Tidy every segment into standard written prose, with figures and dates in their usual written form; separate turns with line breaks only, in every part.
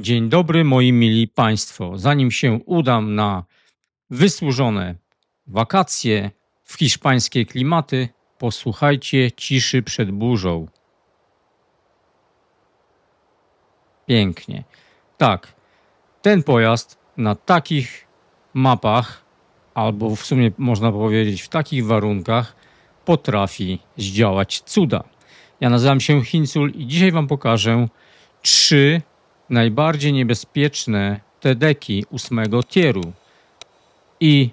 Dzień dobry, moi mili Państwo. Zanim się udam na wysłużone wakacje w hiszpańskie klimaty, posłuchajcie ciszy przed burzą. Pięknie. Tak, ten pojazd na takich mapach, albo w sumie można powiedzieć w takich warunkach, potrafi zdziałać cuda. Ja nazywam się Hincul i dzisiaj Wam pokażę 3 najbardziej niebezpieczne TD-ki 8 tieru. I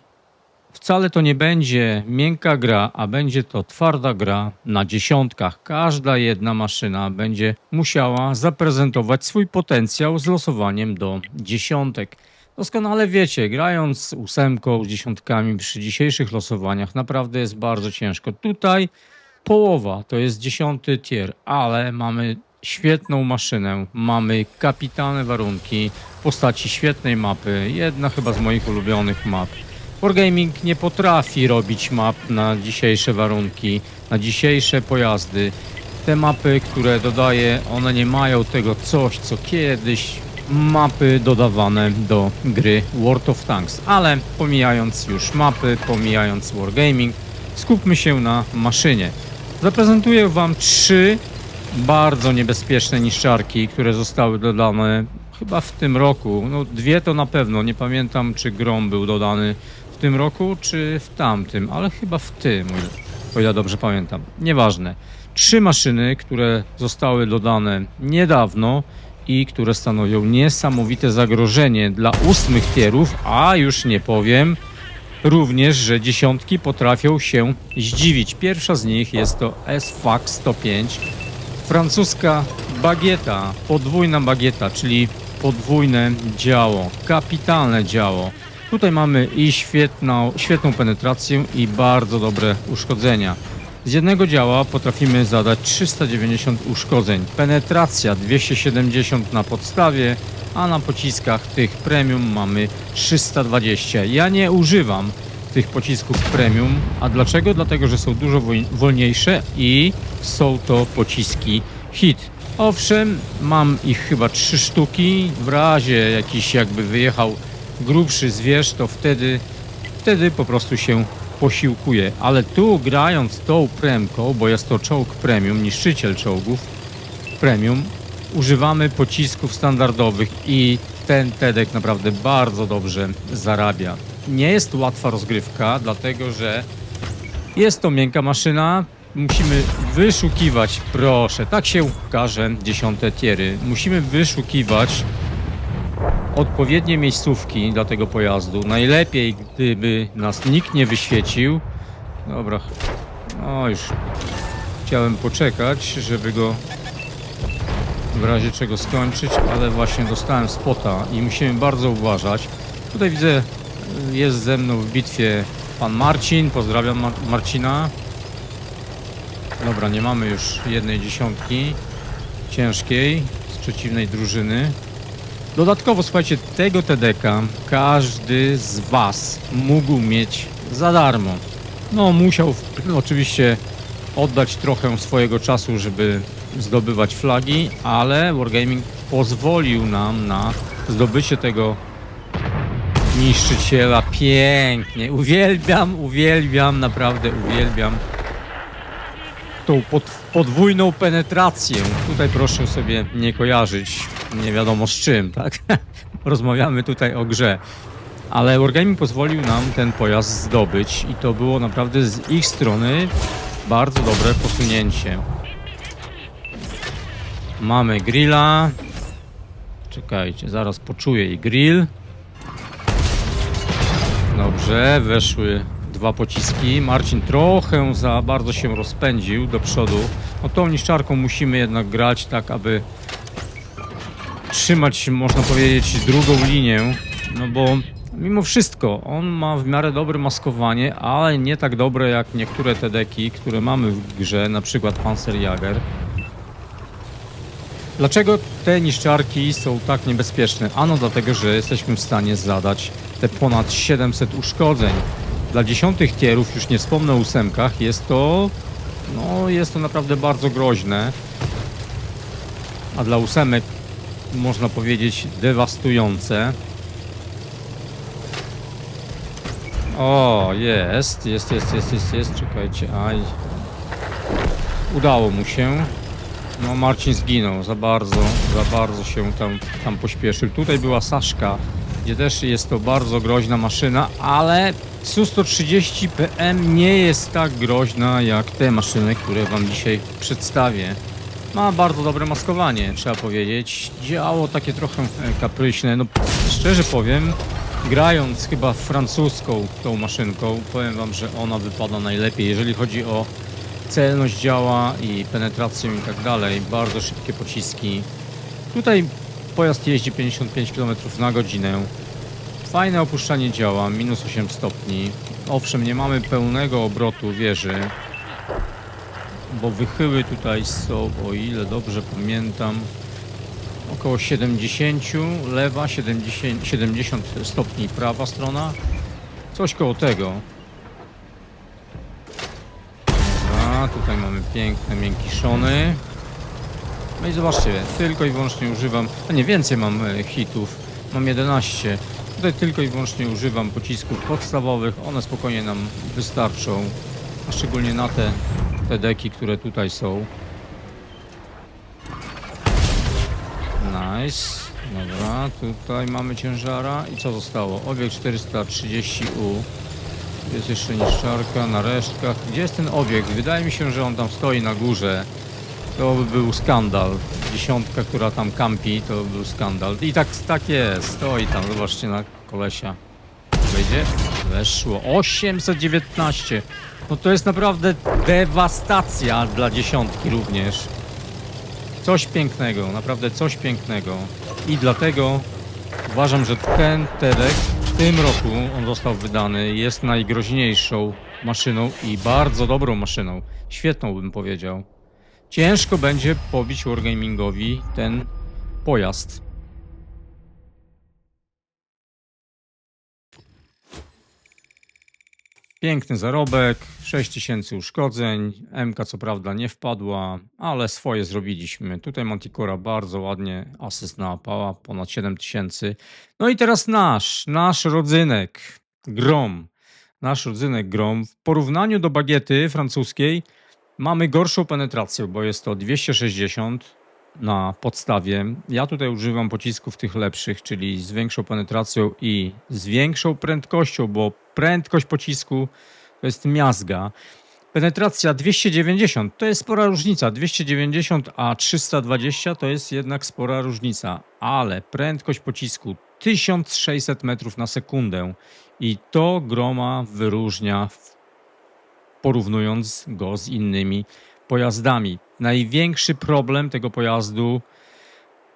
wcale to nie będzie miękka gra, a będzie to twarda gra na dziesiątkach. Każda jedna maszyna będzie musiała zaprezentować swój potencjał z losowaniem do dziesiątek. Doskonale wiecie, grając z 8, z dziesiątkami przy dzisiejszych losowaniach naprawdę jest bardzo ciężko. Tutaj połowa to jest 10 tier, ale mamy świetną maszynę, mamy kapitalne warunki w postaci świetnej mapy, jedna chyba z moich ulubionych map. Wargaming nie potrafi robić map na dzisiejsze warunki, na dzisiejsze pojazdy. Te mapy, które dodaje, one nie mają tego coś, co kiedyś mapy dodawane do gry World of Tanks. Ale pomijając już mapy, pomijając Wargaming, skupmy się na maszynie. Zaprezentuję Wam 3 bardzo niebezpieczne niszczarki, które zostały dodane chyba w tym roku. No 2 to na pewno, nie pamiętam czy Grom był dodany w tym roku czy w tamtym, ale chyba w tym, o ile dobrze pamiętam. Nieważne. 3 maszyny, które zostały dodane niedawno i które stanowią niesamowite zagrożenie dla 8 tierów, a już nie powiem również, że dziesiątki potrafią się zdziwić. Pierwsza z nich jest to SFAC 105. Francuska bagieta, podwójna bagieta, czyli podwójne działo, kapitalne działo. Tutaj mamy i świetną penetrację i bardzo dobre uszkodzenia. Z jednego działa potrafimy zadać 390 uszkodzeń. Penetracja 270 na podstawie, a na pociskach tych premium mamy 320. Ja nie używam tych pocisków premium. A dlaczego? Dlatego, że są dużo wolniejsze i są to pociski hit. Owszem, mam ich chyba 3 sztuki. W razie jakiś jakby wyjechał grubszy zwierz, to wtedy po prostu się posiłkuje. Ale tu grając tą premką, bo jest to czołg premium, niszczyciel czołgów premium, używamy pocisków standardowych i ten TD naprawdę bardzo dobrze zarabia. Nie jest łatwa rozgrywka, dlatego że jest to miękka maszyna. Musimy wyszukiwać, proszę, tak się ukaże 10 tiery. Musimy wyszukiwać odpowiednie miejscówki dla tego pojazdu. Najlepiej, gdyby nas nikt nie wyświecił. Dobra, no już chciałem poczekać, żeby go w razie czego skończyć, ale właśnie dostałem spota i musimy bardzo uważać. Tutaj widzę, jest ze mną w bitwie pan Marcin. Pozdrawiam Marcina. Dobra, nie mamy już jednej dziesiątki ciężkiej z przeciwnej drużyny. Dodatkowo, słuchajcie, tego TD-ka każdy z Was mógł mieć za darmo. No, musiał oczywiście oddać trochę swojego czasu, żeby zdobywać flagi, ale Wargaming pozwolił nam na zdobycie tego niszczyciela. Pięknie. Uwielbiam, naprawdę uwielbiam tą podwójną penetrację. Tutaj proszę sobie nie kojarzyć nie wiadomo z czym, tak? Rozmawiamy tutaj o grze. Ale Wargaming pozwolił nam ten pojazd zdobyć i to było naprawdę z ich strony bardzo dobre posunięcie. Mamy grilla. Czekajcie, zaraz poczuję i grill. Dobrze, weszły 2 pociski. Marcin trochę za bardzo się rozpędził do przodu. No tą niszczarką musimy jednak grać tak, aby trzymać, można powiedzieć, drugą linię. No bo mimo wszystko on ma w miarę dobre maskowanie, ale nie tak dobre jak niektóre TD-ki, które mamy w grze, na przykład Panzerjäger. Dlaczego te niszczarki są tak niebezpieczne? Ano dlatego, że jesteśmy w stanie zadać te ponad 700 uszkodzeń. Dla 10 tierów, już nie wspomnę o 8, jest to naprawdę bardzo groźne. A dla 8 można powiedzieć, dewastujące. O, jest, czekajcie, aj. Udało mu się. No, Marcin zginął, za bardzo się tam pośpieszył. Tutaj była Saszka, gdzie też jest to bardzo groźna maszyna, ale Su-130 PM nie jest tak groźna jak te maszyny, które wam dzisiaj przedstawię. Ma bardzo dobre maskowanie, trzeba powiedzieć. Działo takie trochę kapryśne. No, szczerze powiem, grając chyba francuską tą maszynką, powiem wam, że ona wypada najlepiej, jeżeli chodzi o celność działa i penetrację i tak dalej. Bardzo szybkie pociski. Tutaj pojazd jeździ 55 km na godzinę. Fajne opuszczanie działa, minus 8 stopni. Owszem, nie mamy pełnego obrotu wieży, bo wychyły tutaj są, o ile dobrze pamiętam, około 70 lewa, 70 stopni prawa strona. Coś koło tego. Dobra, tutaj mamy piękne miękiszony. No i zobaczcie, tylko i wyłącznie używam, a nie, więcej mam hitów, mam 11. Tutaj tylko i wyłącznie używam pocisków podstawowych, one spokojnie nam wystarczą, a szczególnie na te deki, które tutaj są. Nice. Dobra, tutaj mamy ciężara i co zostało? Obiekt 430U. Jest jeszcze niszczarka na resztkach. Gdzie jest ten obiekt? Wydaje mi się, że on tam stoi na górze. To by był skandal. Dziesiątka, która tam kampi, to by był skandal. I tak jest, stoi tam, zobaczcie na kolesia. Wejdzie? Weszło. 819. No to jest naprawdę dewastacja dla dziesiątki również. Coś pięknego, naprawdę coś pięknego. I dlatego uważam, że ten Tedek w tym roku on został wydany. Jest najgroźniejszą maszyną i bardzo dobrą maszyną. Świetną, bym powiedział. Ciężko będzie pobić Wargamingowi ten pojazd. Piękny zarobek, 6000 uszkodzeń, MK co prawda nie wpadła, ale swoje zrobiliśmy. Tutaj Manticora bardzo ładnie asyst nałapała, ponad 7000. No i teraz nasz rodzynek Grom. Nasz rodzynek Grom w porównaniu do bagiety francuskiej mamy gorszą penetrację, bo jest to 260 na podstawie. Ja tutaj używam pocisków tych lepszych, czyli z większą penetracją i z większą prędkością, bo prędkość pocisku to jest miazga. Penetracja 290 to jest spora różnica. 290 a 320 to jest jednak spora różnica, ale prędkość pocisku 1600 metrów na sekundę i to Groma wyróżnia, porównując go z innymi pojazdami. Największy problem tego pojazdu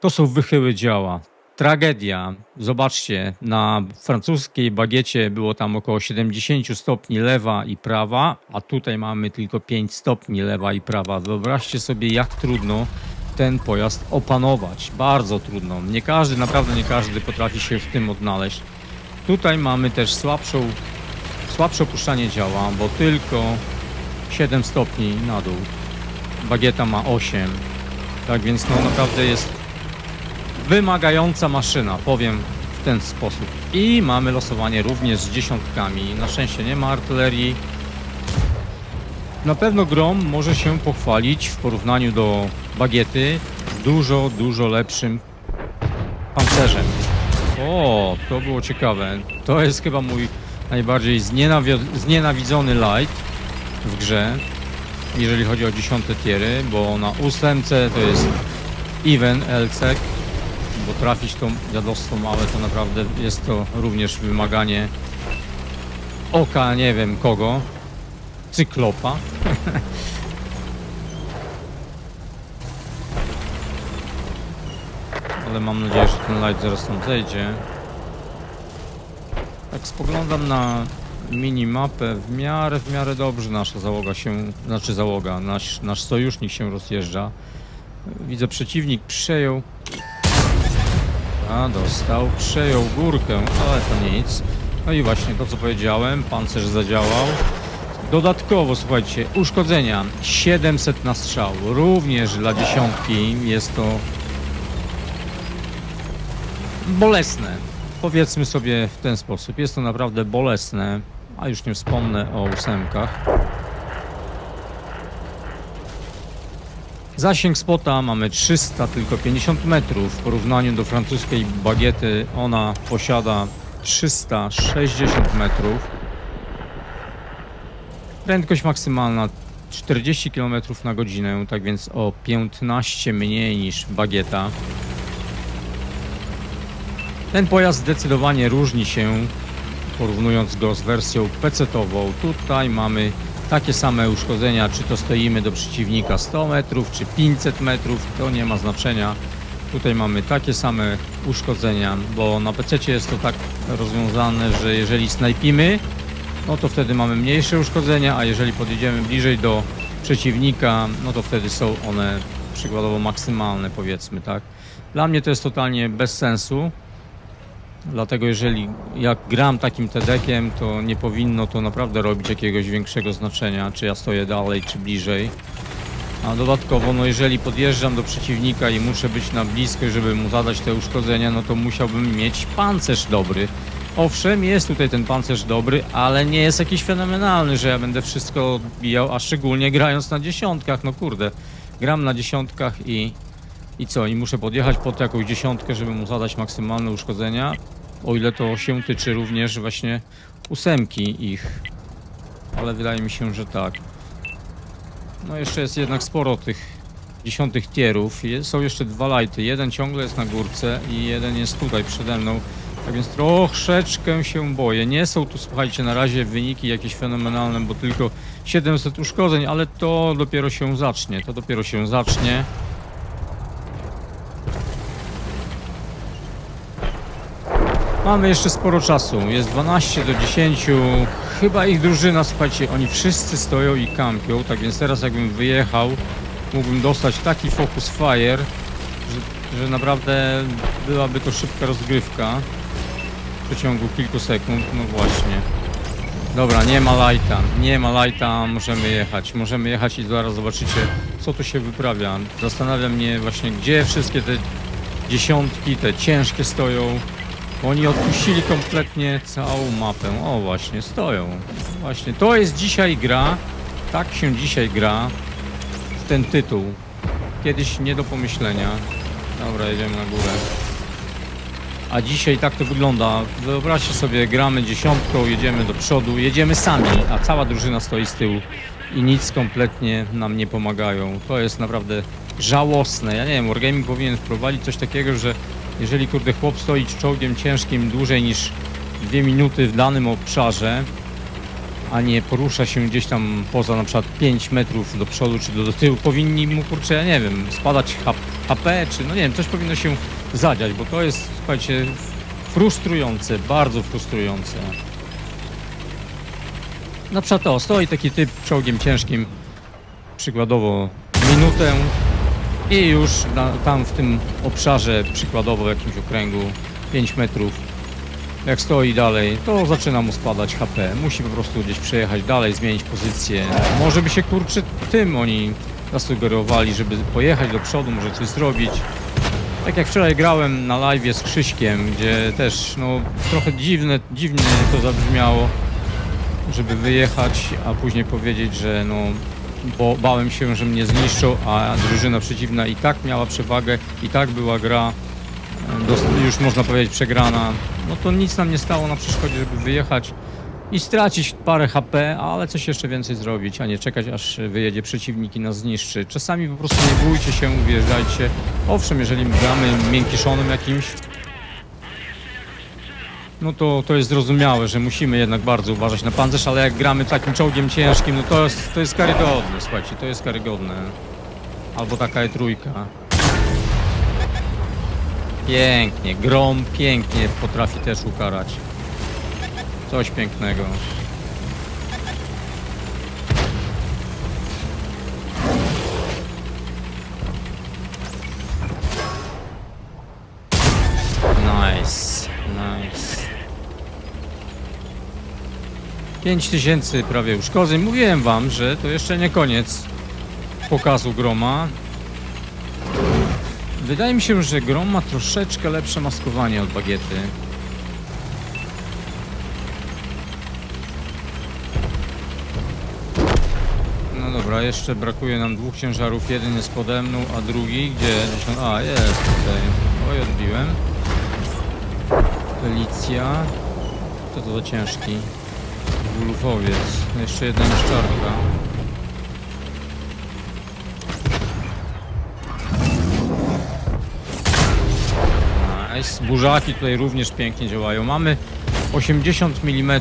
to są wychyły działa. Tragedia. Zobaczcie, na francuskiej bagiecie było tam około 70 stopni lewa i prawa, a tutaj mamy tylko 5 stopni lewa i prawa. Wyobraźcie sobie, jak trudno ten pojazd opanować. Bardzo trudno. Nie każdy, naprawdę nie każdy potrafi się w tym odnaleźć. Tutaj mamy też słabsze opuszczanie działa, bo tylko 7 stopni na dół. Bagieta ma 8. Tak więc no naprawdę jest wymagająca maszyna, powiem w ten sposób. I mamy losowanie również z dziesiątkami. Na szczęście nie ma artylerii. Na pewno Grom może się pochwalić w porównaniu do bagiety dużo lepszym pancerzem. O, to było ciekawe. To jest chyba mój najbardziej znienawidzony light w grze, jeżeli chodzi o 10 tiery, bo na 8 to jest Even Elcek, bo trafić to dziadostwo małe to naprawdę jest to również wymaganie oka nie wiem kogo, Cyklopa. Ale mam nadzieję, że ten light zaraz tam zejdzie. Tak spoglądam na minimapę, w miarę dobrze nasza załoga się, znaczy załoga, nasz sojusznik się rozjeżdża. Widzę, przeciwnik przejął. A, dostał, przejął górkę, ale to nic. No i właśnie to, co powiedziałem, pancerz zadziałał. Dodatkowo, słuchajcie, uszkodzenia 700 na strzał, również dla dziesiątki jest to bolesne. Powiedzmy sobie w ten sposób. Jest to naprawdę bolesne, a już nie wspomnę o ósemkach. Zasięg spota mamy 300, tylko 50 metrów. W porównaniu do francuskiej bagiety ona posiada 360 metrów. Prędkość maksymalna 40 km na godzinę, tak więc o 15 mniej niż bagieta. Ten pojazd zdecydowanie różni się, porównując go z wersją PC-tową. Tutaj mamy takie same uszkodzenia, czy to stoimy do przeciwnika 100 metrów, czy 500 metrów, to nie ma znaczenia. Tutaj mamy takie same uszkodzenia, bo na PC jest to tak rozwiązane, że jeżeli snajpimy, no to wtedy mamy mniejsze uszkodzenia, a jeżeli podjedziemy bliżej do przeciwnika, no to wtedy są one przykładowo maksymalne, powiedzmy, tak. Dla mnie to jest totalnie bez sensu. Dlatego jeżeli jak gram takim TD-kiem, to nie powinno to naprawdę robić jakiegoś większego znaczenia, czy ja stoję dalej, czy bliżej. A dodatkowo, no jeżeli podjeżdżam do przeciwnika i muszę być na blisko, żeby mu zadać te uszkodzenia, no to musiałbym mieć pancerz dobry. Owszem, jest tutaj ten pancerz dobry, ale nie jest jakiś fenomenalny, że ja będę wszystko odbijał, a szczególnie grając na dziesiątkach, no kurde. Gram na dziesiątkach i co? I muszę podjechać pod jakąś dziesiątkę, żeby mu zadać maksymalne uszkodzenia. O ile to się tyczy również właśnie ósemki ich. Ale wydaje mi się, że tak. No jeszcze jest jednak sporo tych dziesiątych tierów. Są jeszcze dwa lighty. Jeden ciągle jest na górce i jeden jest tutaj przede mną. Tak więc troszeczkę się boję. Nie są tu, słuchajcie, na razie wyniki jakieś fenomenalne, bo tylko 700 uszkodzeń, ale to dopiero się zacznie. To dopiero się zacznie. Mamy jeszcze sporo czasu, jest 12 do 10, chyba ich drużyna, słuchajcie, oni wszyscy stoją i kampią, tak więc teraz jakbym wyjechał, mógłbym dostać taki focus fire, że naprawdę byłaby to szybka rozgrywka w przeciągu kilku sekund, no właśnie. Dobra, nie ma lighta, możemy jechać i zaraz zobaczycie, co tu się wyprawia. Zastanawia mnie właśnie, gdzie wszystkie te dziesiątki, te ciężkie stoją. Oni odpuścili kompletnie całą mapę. O, właśnie, stoją. Właśnie, to jest dzisiaj gra. Tak się dzisiaj gra w ten tytuł. Kiedyś nie do pomyślenia. Dobra, jedziemy na górę. A dzisiaj tak to wygląda. Wyobraźcie sobie, gramy dziesiątką, jedziemy do przodu, jedziemy sami, a cała drużyna stoi z tyłu i nic kompletnie nam nie pomagają. To jest naprawdę żałosne. Ja nie wiem, Wargaming powinien wprowadzić coś takiego, że jeżeli kurde chłop stoi czołgiem ciężkim dłużej niż 2 minuty w danym obszarze, a nie porusza się gdzieś tam poza na przykład 5 metrów do przodu czy do tyłu, powinni mu, kurczę, ja nie wiem, spadać HP, czy no nie wiem, coś powinno się zadziać, bo to jest, słuchajcie, frustrujące, bardzo frustrujące. Na przykład stoi taki typ czołgiem ciężkim, przykładowo minutę i już tam w tym obszarze, przykładowo w jakimś okręgu 5 metrów, jak stoi dalej, to zaczyna mu spadać HP. Musi po prostu gdzieś przejechać dalej, zmienić pozycję. Może by się, kurczę, tym oni zasugerowali, żeby pojechać do przodu, może coś zrobić. Tak jak wczoraj grałem na live'ie z Krzyśkiem, gdzie też, no, trochę dziwnie to zabrzmiało, żeby wyjechać, a później powiedzieć, że no, bo bałem się, że mnie zniszczą, a drużyna przeciwna i tak miała przewagę, i tak była gra już można powiedzieć przegrana. No to nic nam nie stało na przeszkodzie, żeby wyjechać i stracić parę HP, ale coś jeszcze więcej zrobić, a nie czekać, aż wyjedzie przeciwnik i nas zniszczy. Czasami po prostu nie bójcie się, wjeżdżajcie. Owszem, jeżeli gramy miękkiszonem jakimś, no to jest zrozumiałe, że musimy jednak bardzo uważać na pancerz, ale jak gramy takim czołgiem ciężkim, no to jest karygodne, słuchajcie, to jest karygodne. Albo taka E3. Pięknie, Grom pięknie potrafi też ukarać. Coś pięknego. Nice, nice. 5000 prawie uszkodzeń. Mówiłem wam, że to jeszcze nie koniec pokazu Groma. Wydaje mi się, że Grom ma troszeczkę lepsze maskowanie od bagiety. No dobra, jeszcze brakuje nam 2 ciężarów. Jeden jest pode mną, a drugi gdzie? A, jest tutaj. Oj, odbiłem. Felicja. Co to za ciężki? Wulufowiec. Jeszcze jedna niszczarka. Nice. Burzaki tutaj również pięknie działają. Mamy 80 mm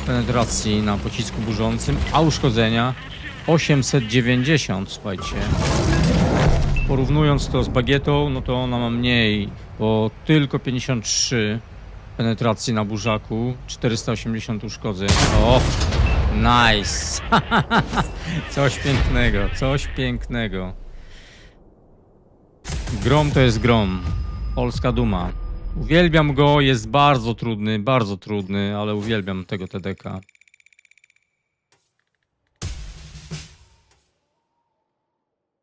penetracji na pocisku burzącym, a uszkodzenia 890, słuchajcie. Porównując to z bagietą, no to ona ma mniej, bo tylko 53 penetracji na burzaku, 480 uszkodzeń. O, nice! Coś pięknego, coś pięknego. Grom to jest Grom. Polska duma. Uwielbiam go, jest bardzo trudny, ale uwielbiam tego TDK.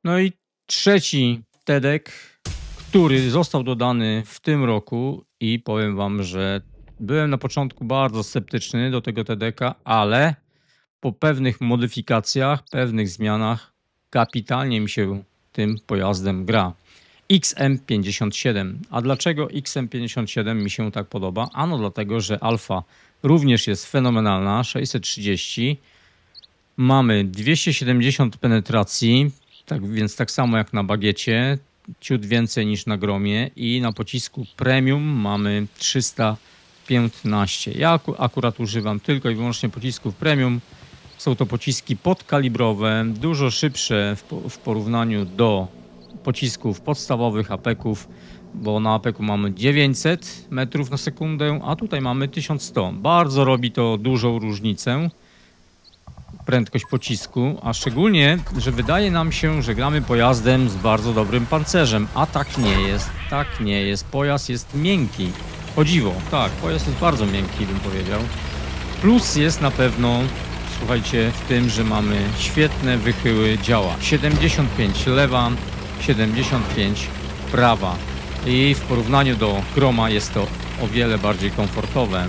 No i trzeci TDK, który został dodany w tym roku i powiem wam, że byłem na początku bardzo sceptyczny do tego TDK, ale po pewnych modyfikacjach, pewnych zmianach kapitalnie mi się tym pojazdem gra. XM57. A dlaczego XM57 mi się tak podoba? Ano dlatego, że alfa również jest fenomenalna, 630. Mamy 270 penetracji, tak więc tak samo jak na bagiecie, ciut więcej niż na Gromie i na pocisku premium mamy 315. Ja akurat używam tylko i wyłącznie pocisków premium. Są to pociski podkalibrowe, dużo szybsze w porównaniu do pocisków podstawowych APEK-ów, bo na APEK-u mamy 900 metrów na sekundę, a tutaj mamy 1100. Bardzo robi to dużą różnicę, prędkość pocisku, a szczególnie, że wydaje nam się, że gramy pojazdem z bardzo dobrym pancerzem, a tak nie jest, tak nie jest. Pojazd jest miękki, o dziwo, tak, pojazd jest bardzo miękki, bym powiedział. Plus jest na pewno, słuchajcie, w tym, że mamy świetne wychyły działa. 75 lewa, 75 prawa i w porównaniu do Groma jest to o wiele bardziej komfortowe.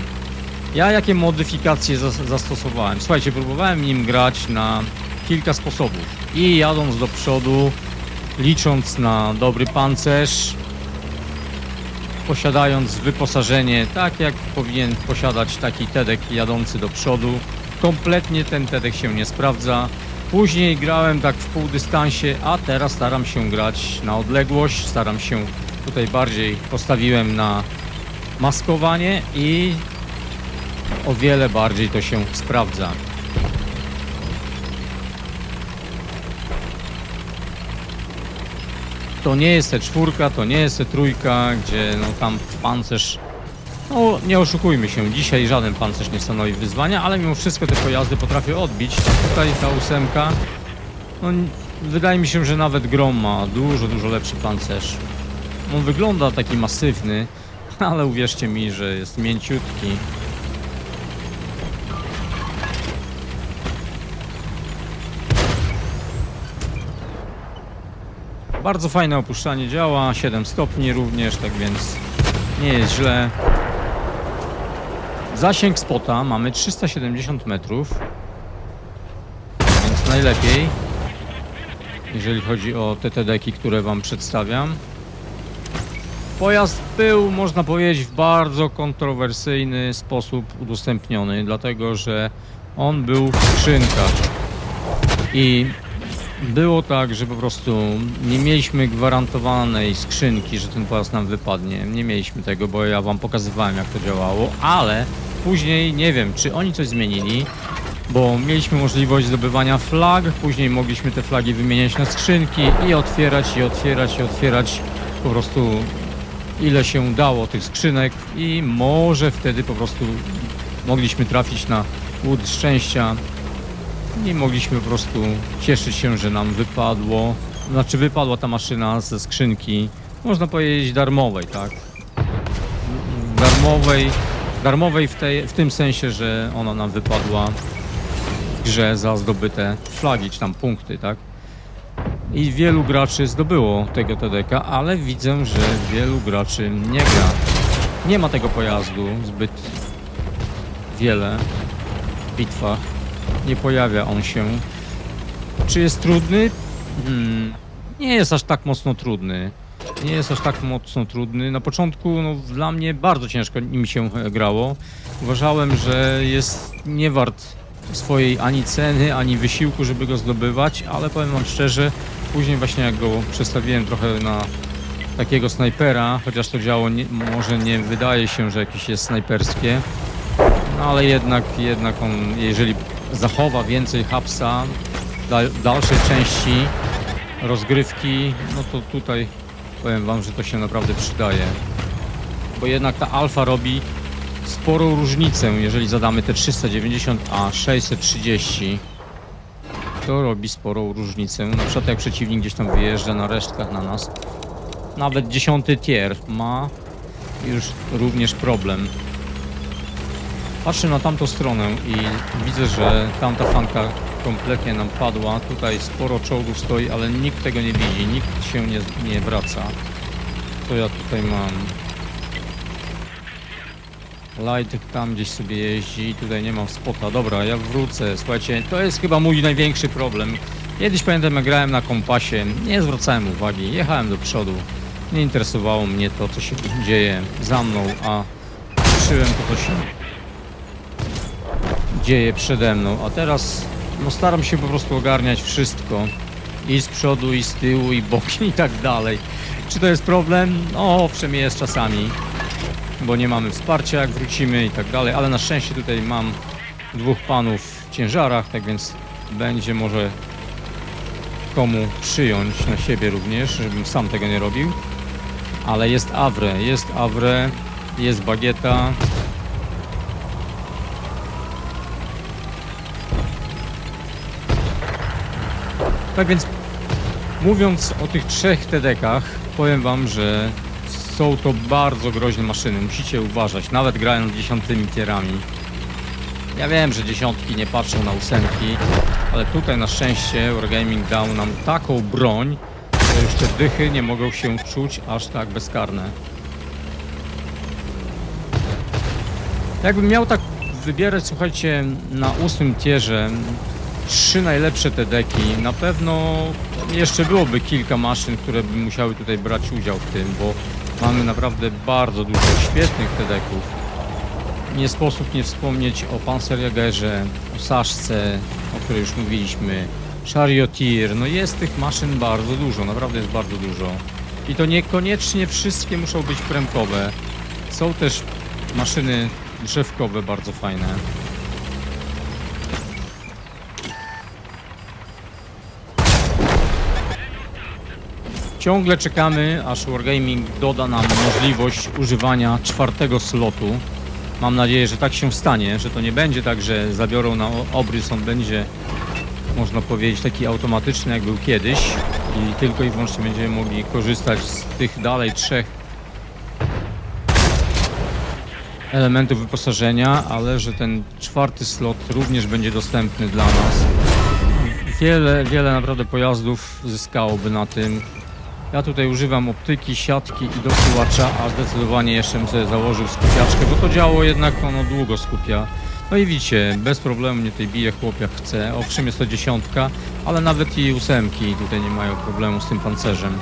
Ja jakie modyfikacje zastosowałem? Słuchajcie, próbowałem nim grać na kilka sposobów i jadąc do przodu, licząc na dobry pancerz, posiadając wyposażenie tak jak powinien posiadać taki TDK jadący do przodu, kompletnie ten TDK się nie sprawdza. Później grałem tak w półdystansie, a teraz staram się grać na odległość, staram się tutaj bardziej postawiłem na maskowanie i o wiele bardziej to się sprawdza. To nie jest T4, to nie jest T3, gdzie no tam pancerz, no nie oszukujmy się, dzisiaj żaden pancerz nie stanowi wyzwania, ale mimo wszystko te pojazdy potrafię odbić. Tutaj ta 8, no wydaje mi się, że nawet Grom ma dużo lepszy pancerz. On wygląda taki masywny, ale uwierzcie mi, że jest mięciutki. Bardzo fajne opuszczanie działa, 7 stopni również, tak więc nie jest źle. Zasięg spota mamy 370 metrów, więc najlepiej, jeżeli chodzi o te TDK-i, które wam przedstawiam. Pojazd był, można powiedzieć, w bardzo kontrowersyjny sposób udostępniony, dlatego że on był w skrzynkach i było tak, że po prostu nie mieliśmy gwarantowanej skrzynki, że ten pojazd nam wypadnie. Nie mieliśmy tego, bo ja wam pokazywałem, jak to działało, ale później nie wiem, czy oni coś zmienili, bo mieliśmy możliwość zdobywania flag, później mogliśmy te flagi wymieniać na skrzynki i otwierać po prostu ile się dało tych skrzynek i może wtedy po prostu mogliśmy trafić na łód szczęścia i mogliśmy po prostu cieszyć się, że nam wypadło, znaczy wypadła ta maszyna ze skrzynki, można powiedzieć darmowej, tak? Darmowej w tym sensie, że ona nam wypadła w grze za zdobyte flagi, czy tam punkty, tak? i wielu graczy zdobyło tego TDK, ale widzę, że wielu graczy nie gra. Nie ma tego pojazdu zbyt wiele w bitwach. Nie pojawia on się. Czy jest trudny? Nie jest aż tak mocno trudny. Nie jest aż tak mocno trudny. Na początku no, dla mnie bardzo ciężko mi się grało. Uważałem, że jest nie wart swojej ani ceny, ani wysiłku, żeby go zdobywać, ale powiem wam szczerze, później właśnie jak go przestawiłem trochę na takiego snajpera, chociaż to działo może nie wydaje się, że jakieś jest snajperskie, no ale jednak on, jeżeli zachowa więcej hapsa w dalszej części rozgrywki, no to tutaj powiem wam, że to się naprawdę przydaje. Bo jednak ta alfa robi sporą różnicę, jeżeli zadamy te 390, a 630. To robi sporą różnicę. Na przykład jak przeciwnik gdzieś tam wyjeżdża na resztkach na nas. Nawet 10 tier ma już również problem. Patrzę na tamtą stronę i widzę, że tamta flanka kompletnie nam padła. Tutaj sporo czołgów stoi, ale nikt tego nie widzi, nikt się nie wraca. Co ja tutaj mam? Light tam gdzieś sobie jeździ i tutaj nie mam spota. Dobra, ja wrócę. Słuchajcie, to jest chyba mój największy problem. Kiedyś pamiętam, jak grałem na kompasie, nie zwracałem uwagi, jechałem do przodu. Nie interesowało mnie to, co się dzieje za mną, a patrzyłem to, co się dzieje przede mną. A teraz no, staram się po prostu ogarniać wszystko. I z przodu, i z tyłu, i boki, i tak dalej. Czy to jest problem? No, owszem, jest czasami. Bo nie mamy wsparcia, jak wrócimy i tak dalej, ale na szczęście tutaj mam dwóch panów w ciężarach, tak więc będzie może komu przyjąć na siebie również, żebym sam tego nie robił. Ale jest Avre, jest Bagieta. Tak więc mówiąc o tych trzech TDK-ach, powiem wam, że są to bardzo groźne maszyny, musicie uważać, nawet grając 10 tierami. Ja wiem, że 10 nie patrzą na 8, ale tutaj na szczęście Wargaming dał nam taką broń, że już te dychy nie mogą się czuć aż tak bezkarne. Jakbym miał tak wybierać, słuchajcie, na 8 tierze 3 najlepsze TDK-i, na pewno jeszcze byłoby kilka maszyn, które by musiały tutaj brać udział w tym, bo mamy naprawdę bardzo dużo świetnych TDK-ów. Nie sposób nie wspomnieć o Panzerjägerze, o Saszce, o której już mówiliśmy, Charioteer. No jest tych maszyn bardzo dużo, naprawdę jest bardzo dużo. I to niekoniecznie wszystkie muszą być premkowe. Są też maszyny drzewkowe bardzo fajne. Ciągle czekamy, aż Wargaming doda nam możliwość używania 4. slotu. Mam nadzieję, że tak się stanie, że to nie będzie tak, że zabiorą na obrys, on będzie, można powiedzieć, taki automatyczny, jak był kiedyś i tylko i wyłącznie będziemy mogli korzystać z tych dalej 3 elementów wyposażenia, ale że ten 4. slot również będzie dostępny dla nas. Wiele naprawdę pojazdów zyskałoby na tym. Ja tutaj używam optyki, siatki i dosyłacza, a zdecydowanie jeszcze bym sobie założył skupiaczkę, bo to działo jednak ono długo skupia. No i widzicie, bez problemu mnie tutaj bije chłop jak chce. Owszem, jest to 10, ale nawet i 8 tutaj nie mają problemu z tym pancerzem.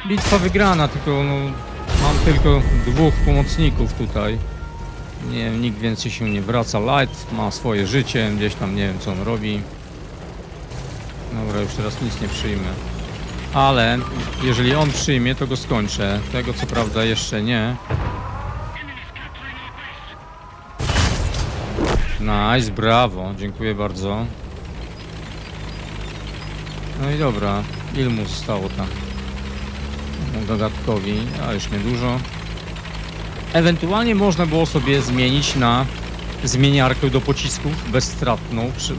Bitwa wygrana, tylko no, mam tylko 2 pomocników tutaj. Nie wiem, nikt więcej się nie wraca. Light ma swoje życie, gdzieś tam nie wiem co on robi. Dobra, już teraz nic nie przyjmę. Ale jeżeli on przyjmie, to go skończę. Tego co prawda jeszcze nie. Nice, brawo, dziękuję bardzo. No i dobra, ile mu zostało tam? Gagatkowi, a już niedużo. Ewentualnie można było sobie zmienić na zmieniarkę do pocisków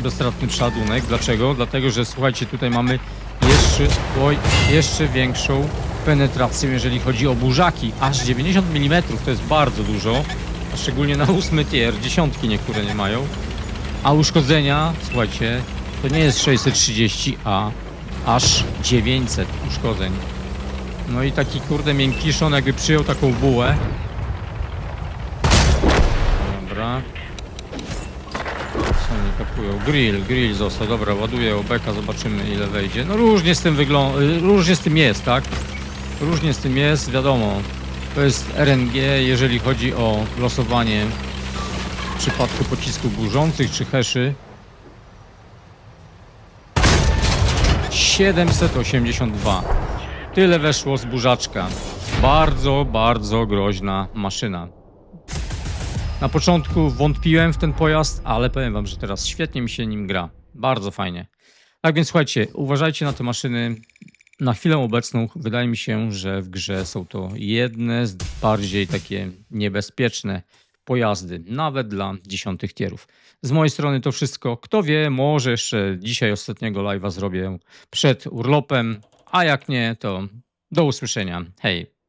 bezstratny przeładunek. Dlaczego? Dlatego, że słuchajcie, tutaj mamy jeszcze większą penetrację, jeżeli chodzi o burzaki. Aż 90 mm to jest bardzo dużo, a szczególnie na 8 tier, 10 niektóre nie mają. A uszkodzenia, słuchajcie, To nie jest 630, a aż 900 uszkodzeń. No i taki kurde miękiszon jakby przyjął taką bułę. Dobra. Co oni kapują? Grill został. Dobra, ładuję obeka, zobaczymy ile wejdzie. No różnie z tym wygląda, różnie z tym jest, tak? Różnie z tym jest, wiadomo. To jest RNG, jeżeli chodzi o losowanie w przypadku pocisków burzących czy heszy. 782. Tyle weszło z burzaczka. Bardzo, bardzo groźna maszyna. Na początku wątpiłem w ten pojazd, ale powiem wam, że teraz świetnie mi się nim gra. Bardzo fajnie. Tak więc słuchajcie, uważajcie na te maszyny. Na chwilę obecną wydaje mi się, że w grze są to jedne z bardziej takie niebezpieczne pojazdy, nawet dla 10 tierów. Z mojej strony to wszystko. Kto wie, może jeszcze dzisiaj ostatniego live'a zrobię przed urlopem, a jak nie, to do usłyszenia. Hej!